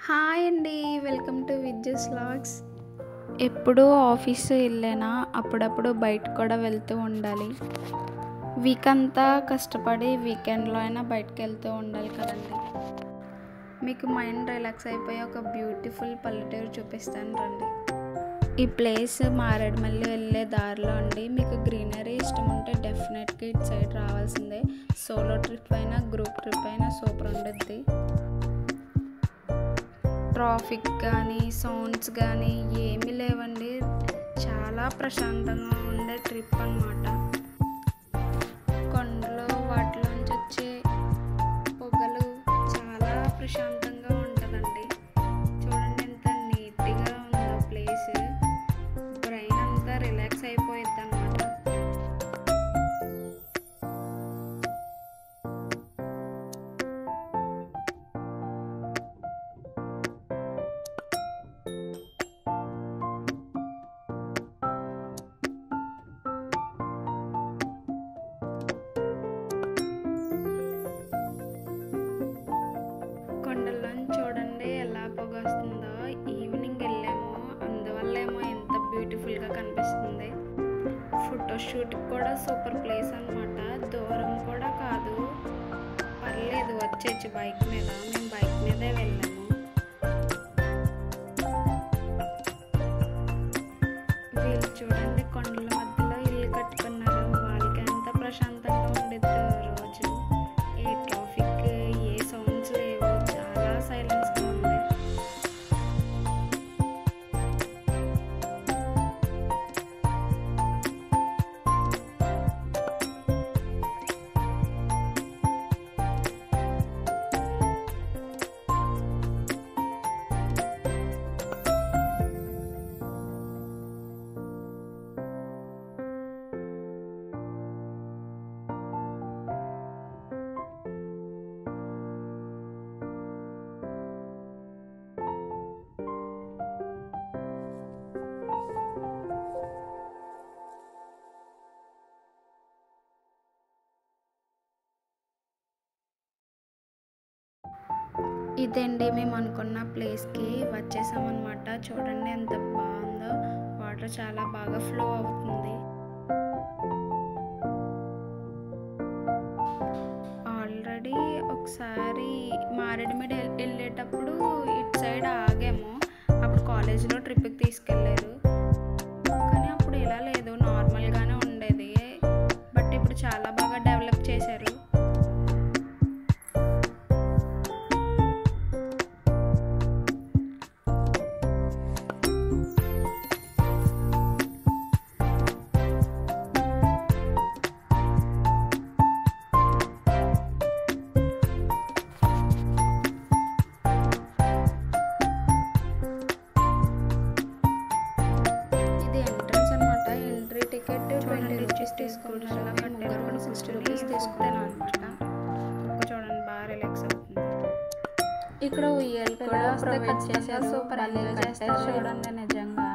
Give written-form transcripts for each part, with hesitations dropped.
Hi అండి, welcome to విద్యుస్ vlogs. ఎప్పుడూ office వెళ్ళేనా అప్పుడప్పుడు బయట కూడా వెళ్తూ ఉండాలి. వీక్ అంతా కష్టపడి వీకెండ్లో అయినా బయటకు వెళ్తూ ఉండాలి కదండి. మీకు మైండ్ రిలాక్స్ అయిపోయి ఒక బ్యూటిఫుల్ పల్లెటూరు చూపిస్తాను రండి. ఈ ప్లేస్ మారేడుమల్లి వెళ్ళే దారిలో అండి. మీకు గ్రీనరీ ఇష్టం ఉంటే డెఫినెట్గా ఇటు సైడ్ రావాల్సిందే. సోలో ట్రిప్ అయినా గ్రూప్ ట్రిప్ అయినా సూపర్ ఉండుద్ది. ట్రాఫిక్ కానీ సౌండ్స్ కానీ ఏమీ లేవండి. చాలా ప్రశాంతంగా ఉండే ట్రిప్ అన్నమాట. కొండలు వాటిలోంచి వచ్చే పొగలు చాలా ప్రశాంతంగా ఉంటుందండి. చూడండి ఎంత నీట్గా ఉందో ప్లేస్. బ్రెయిన్ అంతా రిలాక్స్ అయిపోయిద్ది అన్నమాట. కొండల్లోని చూడండి ఎలా పొగ వస్తుందో. ఈవినింగ్ వెళ్ళాము, అందువల్ల ఏమో ఎంత బ్యూటిఫుల్గా కనిపిస్తుంది. ఫోటోషూట్కి కూడా సూపర్ ప్లేస్ అన్నమాట. దూరం కూడా కాదు, పర్లేదు వచ్చేచ్చు బైక్ మీద. మేము బైక్ మీదే వెళ్ళాము. వీళ్ళు చూడండి కొండల మధ్యలో ఇల్లు కట్టుకున్నారు. వాళ్ళకి ఎంత ప్రశాంతంగా ఉండిద్దో రోజు. ఏ ట్రాఫిక్ ఏ సౌండ్స్ లేవు, చాలా సైలెన్స్గా ఉంది. ఇదండి మేము అనుకున్న ప్లేస్కి వచ్చేసామన్నమాట. చూడండి ఎంత బాగుందో. వాటర్ చాలా బాగా ఫ్లో అవుతుంది. ఆల్రెడీ ఒకసారి మారేడుమిడి వెళ్ళేటప్పుడు ఇటు సైడ్ ఆగాము. అప్పుడు కాలేజీలో ట్రిప్కి తీసుకెళ్ళారు. కానీ అప్పుడు ఇలా లేదు, నార్మల్గానే ఉండేది. బట్ ఇప్పుడు చాలా బాగా డెవలప్ చేశారు. టికెట్ 20 రూపీస్ తీసుకుంటారు. ముగ్గురు 60 రూపీస్ తీసుకుంటాను అనమాట. చూడండి బాగా రిలాక్స్ అవుతుంది. ఇక్కడ ఉయ్యాలు కూడా ప్రొవైడ్ చేశారు. సూపర్ ఎంజాయ్ చేస్తారు చూడండి నిజంగా.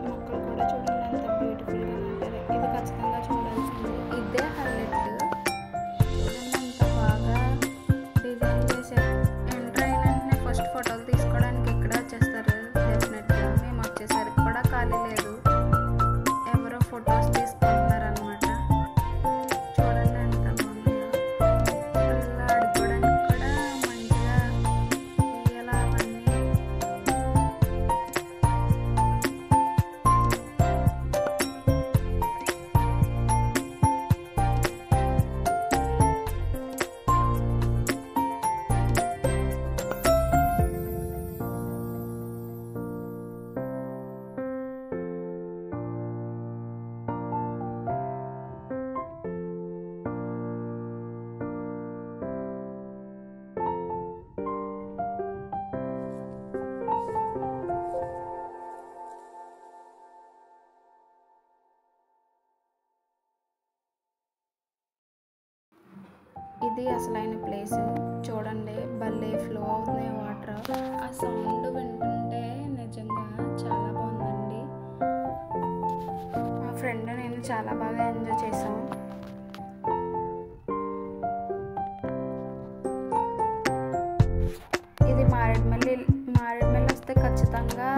మొక్కలు కూడా చూడండి ఎంత బ్యూటిఫుల్గా ఉంటుంది. ఇది ఖచ్చితంగా చూడాల్సింది. ఇదే హైలైట్. చూడండి ఎంత బాగా డిజైన్ చేశారు. ఎంటర్ అయిన వెంటనే ఫస్ట్ ఫోటోలు తీసుకోవడానికి ఇక్కడ వచ్చేస్తారు. డెఫినెట్గా మేము వచ్చేసరికి కూడా ఖాళీ లేదు, ఎవరో ఫొటోస్ తీసుకుంటున్నారు అనమాట. చూడండి ఎంత బాగున్నాయో. పిల్లలు ఆడుకోవడానికి కూడా మంచిగా ఉయ్యాల అవన్నీ. ఇది అసలైన ప్లేస్. చూడండి భలే ఫ్లో అవుతున్నాయి వాటర్. చేశారో ఆ సౌండ్ వింటుంటే నిజంగా చాలా బాగుందండి. మా ఫ్రెండ్ నేను చాలా బాగా ఎంజాయ్ చేసాం. ఇది మారేడుమల్లి వస్తే ఖచ్చితంగా